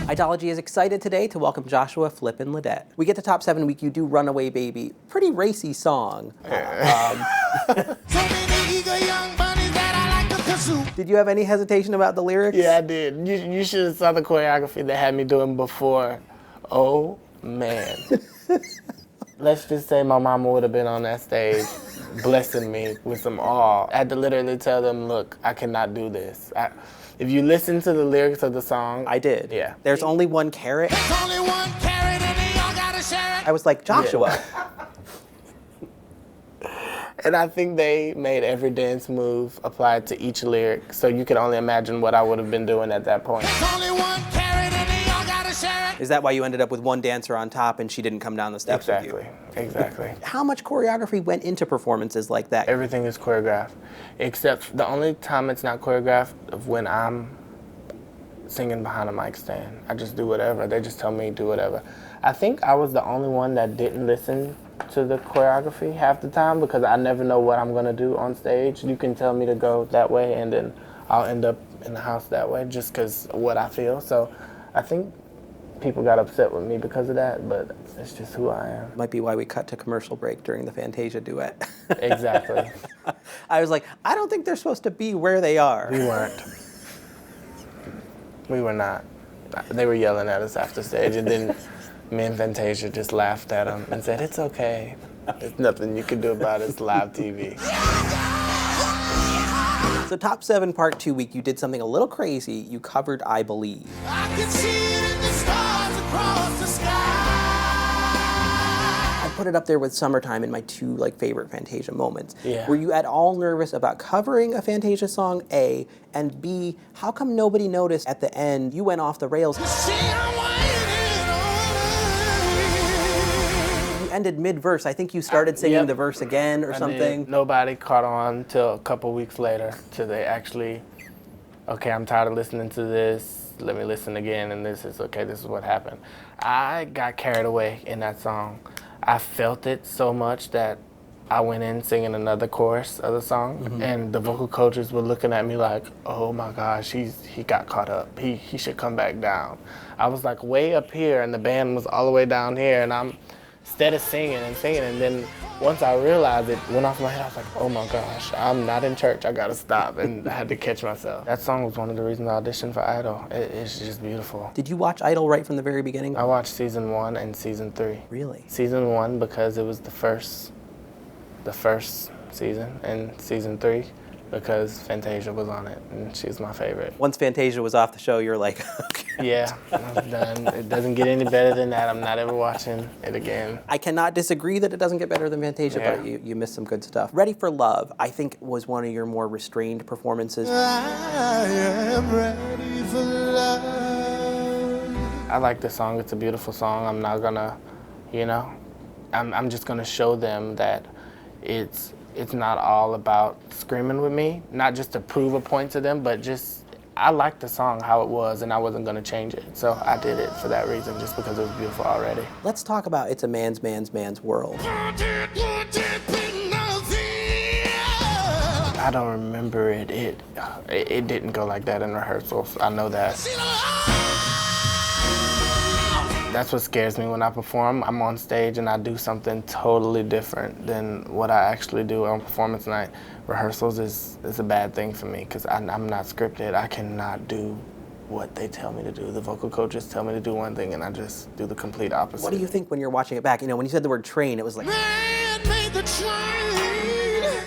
Idology is excited today to welcome Joshua "Flippin' Ledet. We get to Top 7 week, you do Runaway Baby. Pretty racy song. Did you have any hesitation about the lyrics? Yeah, I did. You should have saw the choreography they had me doing before. Oh, man. Let's just say my mama would have been on that stage blessing me with some awe. I had to literally tell them, look, I cannot do this. If you listen to the lyrics of the song. I did. Yeah. There's only one carrot. There's only one carrot and they all gotta share it. I was like, Joshua. Yeah. And I think they made every dance move applied to each lyric, so you can only imagine what I would have been doing at that point. There's only one carrot and they all gotta share it. Is that why you ended up with one dancer on top and she didn't come down the steps with you? Exactly. How much choreography went into performances like that? Everything is choreographed, except the only time it's not choreographed is when I'm singing behind a mic stand. I just do whatever. They just tell me to do whatever. I think I was the only one that didn't listen to the choreography half the time because I never know what I'm gonna do on stage. You can tell me to go that way and then I'll end up in the house that way just because of what I feel. So I think people got upset with me because of that, but it's just who I am. Might be why we cut to commercial break during the Fantasia duet. Exactly. I was like, I don't think they're supposed to be where they are. We weren't. We were not. They were yelling at us after stage, and then me and Fantasia just laughed at them and said, it's okay. There's nothing you can do about it. It's live TV. So Top 7 Part 2 week, you did something a little crazy. You covered I Believe. I can see it in the stars across the sky. I put it up there with Summertime in my two favorite Fantasia moments. Yeah. Were you at all nervous about covering a Fantasia song, A, and B, how come nobody noticed at the end you went off the rails? See, I'm waiting on You ended mid-verse. I think you started singing Yep. the verse again or something. Nobody caught on till a couple weeks later till they actually, okay, I'm tired of listening to this. Let me listen again, and this is what happened. I got carried away in that song. I felt it so much that I went in singing another chorus of the song, and the vocal coaches were looking at me like, oh my gosh, he got caught up. He should come back down. I was like way up here, and the band was all the way down here, and I'm instead of singing, and then once I realized it went off my head, I was like, oh my gosh, I'm not in church, I gotta stop, and I had to catch myself. That song was one of the reasons I auditioned for Idol. It's just beautiful. Did you watch Idol right from the very beginning? I watched season 1 and season 3. Really? Season 1 because it was the first season, and season 3 because Fantasia was on it, and she's my favorite. Once Fantasia was off the show, you're like, okay. Yeah, I'm done. It doesn't get any better than that. I'm not ever watching it again. I cannot disagree that it doesn't get better than Fantasia, Yeah. but you missed some good stuff. Ready for Love, I think was one of your more restrained performances. I am ready for love. I like the song. It's a beautiful song. I'm not gonna, I'm just gonna show them that it's not all about screaming with me, not just to prove a point to them, but just I liked the song how it was, and I wasn't gonna change it. So I did it for that reason, just because it was beautiful already. Let's talk about It's a Man's World. I don't remember it. It didn't go like that in rehearsals. I know that. That's what scares me when I perform. I'm on stage and I do something totally different than what I actually do on performance night. Rehearsals is a bad thing for me because I'm not scripted. I cannot do what they tell me to do. The vocal coaches tell me to do one thing and I just do the complete opposite. What do you think when you're watching it back? When you said the word train, it was like, Man made the train.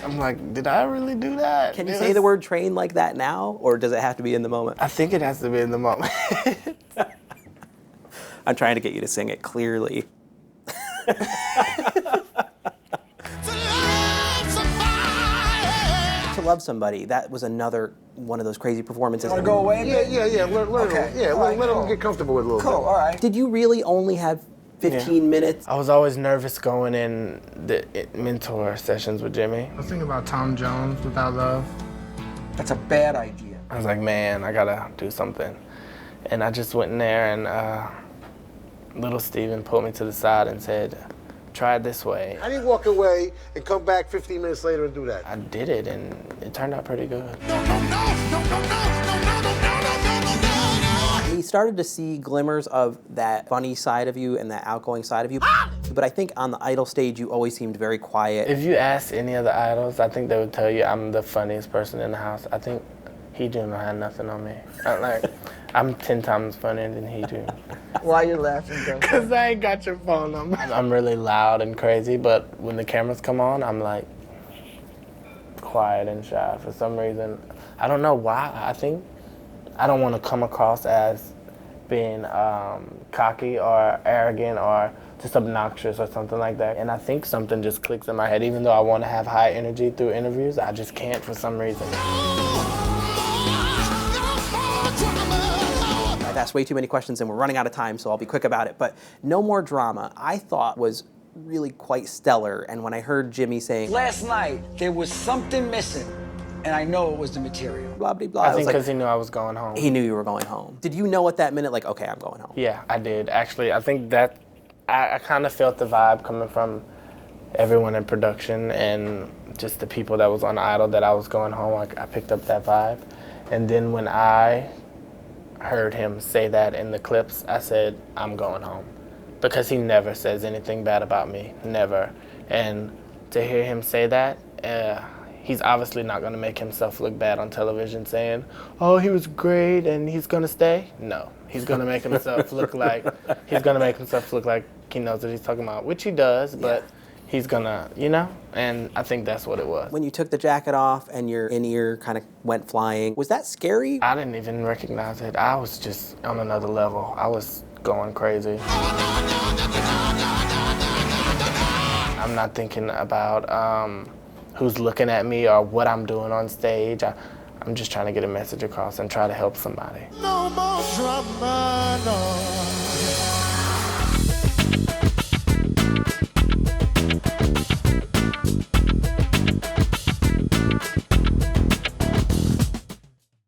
I'm like, did I really do that? Can you say the word train like that now, or does it have to be in the moment? I think it has to be in the moment. I'm trying to get you to sing it clearly. To Love Somebody, that was another one of those crazy performances. Want to go away? Yeah. Let them get comfortable with it a little bit. Cool, all right. Did you really only have 15 minutes? I was always nervous going in the mentor sessions with Jimmy. I was thinking about Tom Jones, Without Love. That's a bad idea. I was like, man, I gotta do something. And I just went in there and little Steven pulled me to the side and said, try it this way. How do you walk away and come back 15 minutes later and do that? I did it and it turned out pretty good. He started to see glimmers of that funny side of you and that outgoing side of you. But I think on the Idol stage, you always seemed very quiet. If you ask any of the idols, I think they would tell you I'm the funniest person in the house. I think he don't have nothing on me. I'm 10 times funnier than he do. Why are you laughing, Joe? Cause I ain't got your phone number. I'm really loud and crazy, but when the cameras come on, I'm like quiet and shy for some reason. I don't know why. I think I don't want to come across as being cocky or arrogant or just obnoxious or something like that. And I think something just clicks in my head. Even though I want to have high energy through interviews, I just can't for some reason. I've asked way too many questions and we're running out of time, so I'll be quick about it. But No More Drama, I thought was really quite stellar. And when I heard Jimmy saying, Last night, there was something missing, and I know it was the material. blah, blah, blah. I think because he knew I was going home. He knew you were going home. Did you know at that minute, like, okay, I'm going home? Yeah, I did. Actually, I think that I kind of felt the vibe coming from everyone in production and just the people that was on Idol that I was going home. I picked up that vibe. And then when I heard him say that in the clips, I said, I'm going home. Because he never says anything bad about me, never. And to hear him say that, he's obviously not going to make himself look bad on television saying, oh, he was great and he's going to stay. No, he's going to make himself look like he knows what he's talking about, which he does, but he's going to, you know, and I think that's what it was. When you took the jacket off and your in-ear kind of went flying, was that scary? I didn't even recognize it. I was just on another level. I was going crazy. I'm not thinking about who's looking at me or what I'm doing on stage. I'm just trying to get a message across and try to help somebody. No more drama, no.